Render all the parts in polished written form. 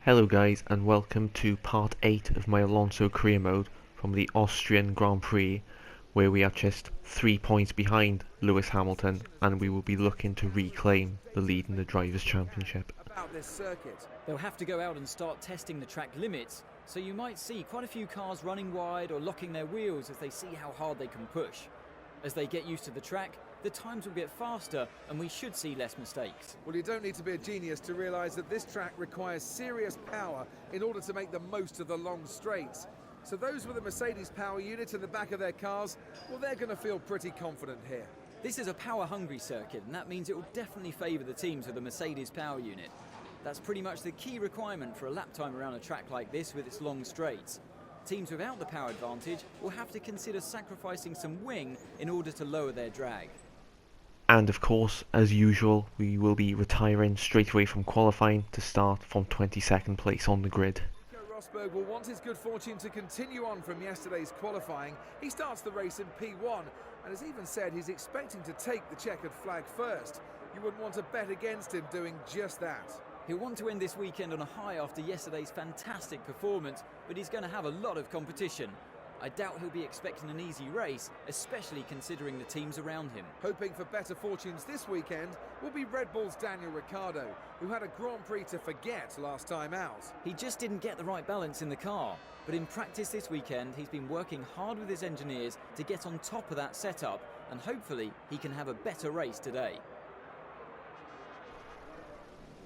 Hello guys, and welcome to part 8 of my Alonso career mode from the Austrian Grand Prix, where we are just 3 points behind Lewis Hamilton and we will be looking to reclaim the lead in the Drivers' Championship. About this circuit. They'll have to go out and start testing the track limits, so you might see quite a few cars running wide or locking their wheels as they see how hard they can push. As they get used to the track, the times will get faster and we should see less mistakes. Well, you don't need to be a genius to realise that this track requires serious power in order to make the most of the long straights. So those with a Mercedes power unit in the back of their cars, well, they're going to feel pretty confident here. This is a power-hungry circuit, and that means it will definitely favour the teams with a Mercedes power unit. That's pretty much the key requirement for a lap time around a track like this with its long straights. Teams without the power advantage will have to consider sacrificing some wing in order to lower their drag. And of course, as usual, we will be retiring straight away from qualifying to start from 22nd place on the grid. Rosberg will want his good fortune to continue on from yesterday's qualifying. He starts the race in P1 and has even said he's expecting to take the checkered flag first. You wouldn't want to bet against him doing just that. He'll want to end this weekend on a high after yesterday's fantastic performance, but he's going to have a lot of competition. I doubt he'll be expecting an easy race, especially considering the teams around him. Hoping for better fortunes this weekend will be Red Bull's Daniel Ricciardo, who had a Grand Prix to forget last time out. He just didn't get the right balance in the car, but in practice this weekend he's been working hard with his engineers to get on top of that setup, and hopefully he can have a better race today.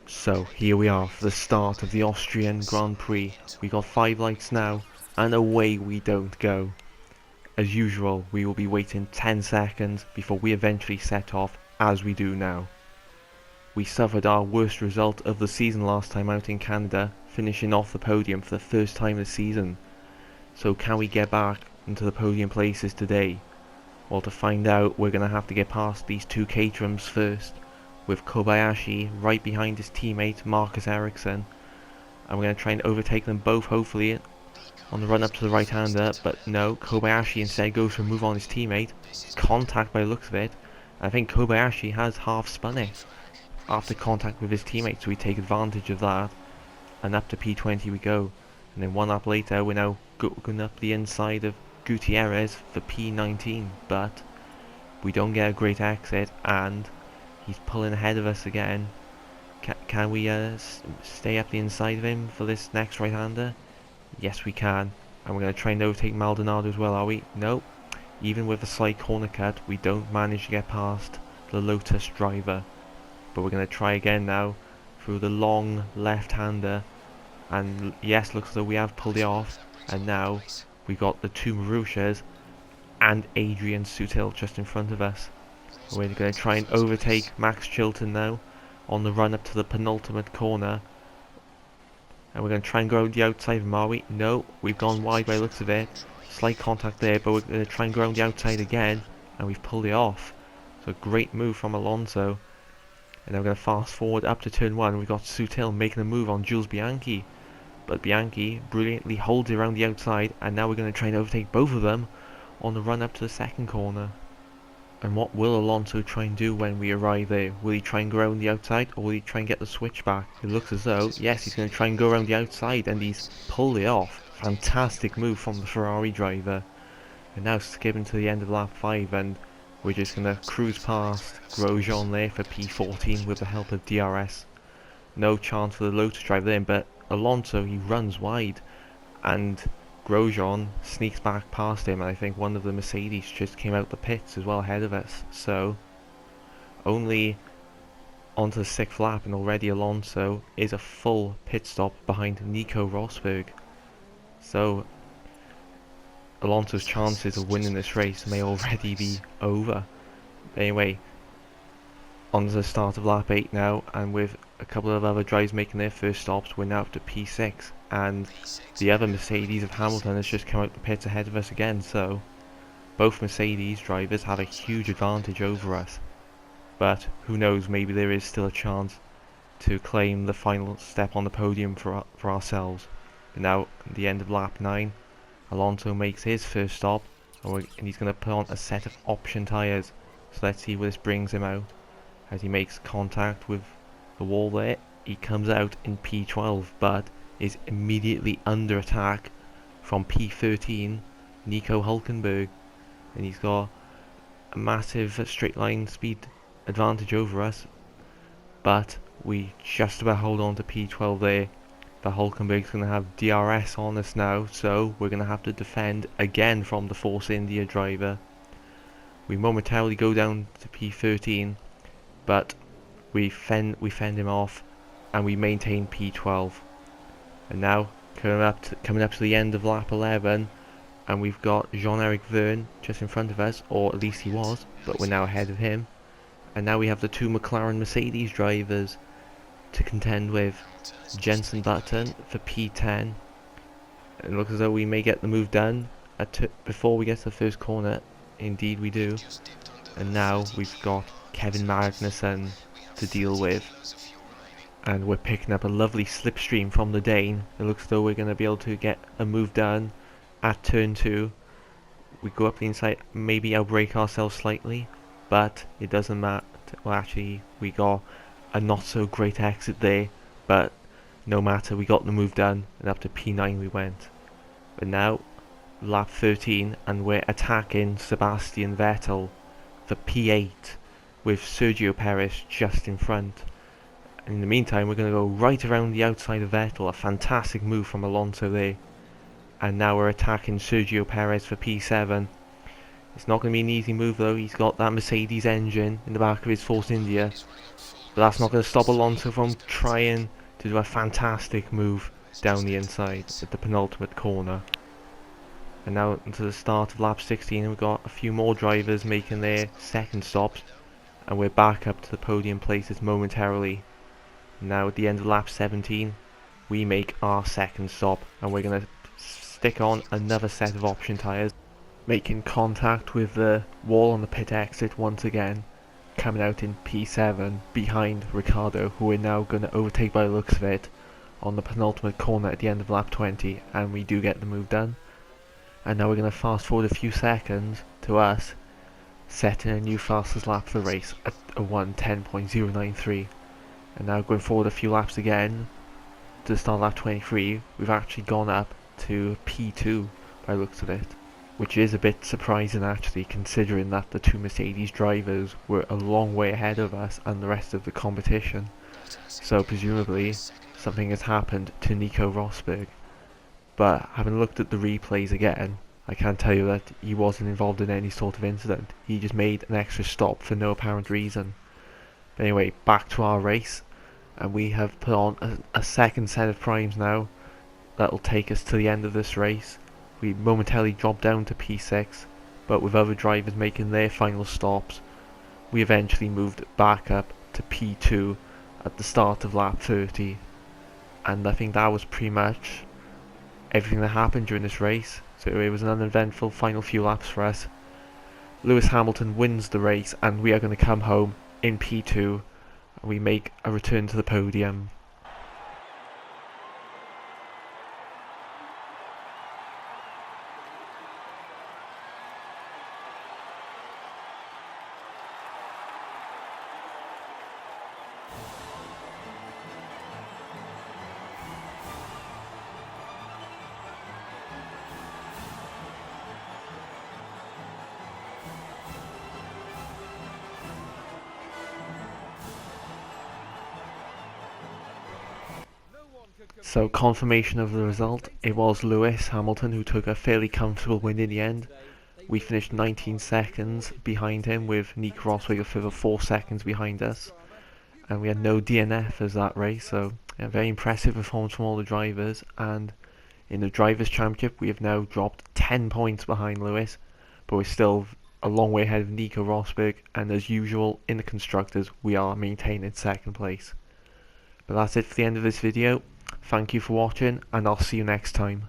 So here we are for the start of the Austrian Grand Prix. We got 5 lights now, and away we don't go. As usual, we will be waiting 10 seconds before we eventually set off, as we do now. We suffered our worst result of the season last time out in Canada, finishing off the podium for the first time this season. So can we get back into the podium places today? Well, to find out, we're going to have to get past these 2 Caterhams first, with Kobayashi right behind his teammate Marcus Ericsson, and we're going to try and overtake them both, hopefully on the run up to the right-hander. But no, Kobayashi instead goes for a move on his teammate. Contact by the looks of it. I think Kobayashi has half spun it after contact with his teammate, so we take advantage of that, and up to P20 we go. And then 1 lap later we're now going up the inside of Gutierrez for P19, but we don't get a great exit and he's pulling ahead of us again. Can we stay up the inside of him for this next right-hander? Yes, we can. And we're going to try and overtake Maldonado as well, are we? Nope. Even with a slight corner cut, we don't manage to get past the Lotus driver. But we're going to try again now through the long left-hander. And yes, looks as though we have pulled it off. And now we got the 2 Marushas and Adrian Sutil just in front of us. We're going to try and overtake Max Chilton now on the run up to the penultimate corner. And we're going to try and go around the outside of him, are we? No, we've gone wide by the looks of it. Slight contact there, but we're going to try and go around the outside again, and we've pulled it off. So great move from Alonso. And then we're going to fast forward up to turn 1. We've got Sutil making a move on Jules Bianchi. But Bianchi brilliantly holds it around the outside, and now we're going to try and overtake both of them on the run up to the second corner. And what will Alonso try and do when we arrive there? Will he try and go around the outside, or will he try and get the switch back? It looks as though, yes, he's going to try and go around the outside, and he's pulled it off. Fantastic move from the Ferrari driver. And now skipping to the end of lap 5, and we're just going to cruise past Grosjean there for P14 with the help of DRS. No chance for the Lotus driver there, but Alonso, he runs wide, and Grosjean sneaks back past him, and I think one of the Mercedes just came out the pits as well ahead of us. So only onto the 6th lap, and already Alonso is a full pit stop behind Nico Rosberg. So Alonso's chances of winning this race may already be over. But anyway, on to the start of lap 8 now, and with a couple of other drivers making their first stops, we're now up to P6, and the other Mercedes of Hamilton has just come out the pits ahead of us again, so both Mercedes drivers have a huge advantage over us. But who knows, maybe there is still a chance to claim the final step on the podium for ourselves. But now, at the end of lap 9, Alonso makes his first stop, and he's going to put on a set of option tyres. So let's see where this brings him out, as he makes contact with the wall there. he comes out in P12 but is immediately under attack from P13, Nico Hülkenberg, and he's got a massive straight line speed advantage over us, but we just about hold on to P12 there. The Hülkenberg's going to have DRS on us now, so we're going to have to defend again from the Force India driver. We momentarily go down to P13, but we fend him off and we maintain P12. And now coming up to the end of lap 11, and we've got Jean-Eric Vergne just in front of us, or at least he was, but we're now ahead of him. And now we have the two McLaren Mercedes drivers to contend with. Jenson Button for P10. It looks as though we may get the move done before we get to the first corner. Indeed we do. And now we've got Kevin Magnussen to deal with. And we're picking up a lovely slipstream from the Dane. It looks as though we're going to be able to get a move done at turn 2. We go up the inside, maybe outbrake ourselves slightly, but it doesn't matter. Well, actually, we got a not so great exit there, but no matter, we got the move done, and up to P9 we went. But now, lap 13, and we're attacking Sebastian Vettel for P8, with Sergio Perez just in front. And in the meantime, we're going to go right around the outside of Vettel, a fantastic move from Alonso there. And now we're attacking Sergio Perez for P7. It's not going to be an easy move though. He's got that Mercedes engine in the back of his Force India. But that's not going to stop Alonso from trying to do a fantastic move down the inside at the penultimate corner. And now into the start of lap 16, we've got a few more drivers making their second stops. And we're back up to the podium places momentarily. Now at the end of lap 17, we make our second stop. And we're going to stick on another set of option tyres, making contact with the wall on the pit exit once again, coming out in P7 behind Ricciardo, who we're now going to overtake by the looks of it on the penultimate corner at the end of lap 20, and we do get the move done. And now we're going to fast forward a few seconds to us setting a new fastest lap for the race at a 1:10.093. And now going forward a few laps again to the start of lap 23, we've actually gone up to P2 by the looks of it, which is a bit surprising actually, considering that the two Mercedes drivers were a long way ahead of us and the rest of the competition. So presumably something has happened to Nico Rosberg. But having looked at the replays again, I can tell you that he wasn't involved in any sort of incident. He just made an extra stop for no apparent reason. But anyway, back to our race, and we have put on a second set of primes now. That'll take us to the end of this race. We momentarily dropped down to P6, but with other drivers making their final stops, we eventually moved back up to P2 at the start of lap 30. And I think that was pretty much everything that happened during this race. So it was an uneventful final few laps for us. Lewis Hamilton wins the race, and we are going to come home in P2, and we make a return to the podium. So confirmation of the result, it was Lewis Hamilton who took a fairly comfortable win in the end. We finished 19 seconds behind him, with Nico Rosberg a further 4 seconds behind us. And we had no DNF as that race, so a very impressive performance from all the drivers. And in the Drivers' Championship we have now dropped 10 points behind Lewis, but we're still a long way ahead of Nico Rosberg, and as usual in the Constructors we are maintaining second place. But that's it for the end of this video. Thank you for watching, and I'll see you next time.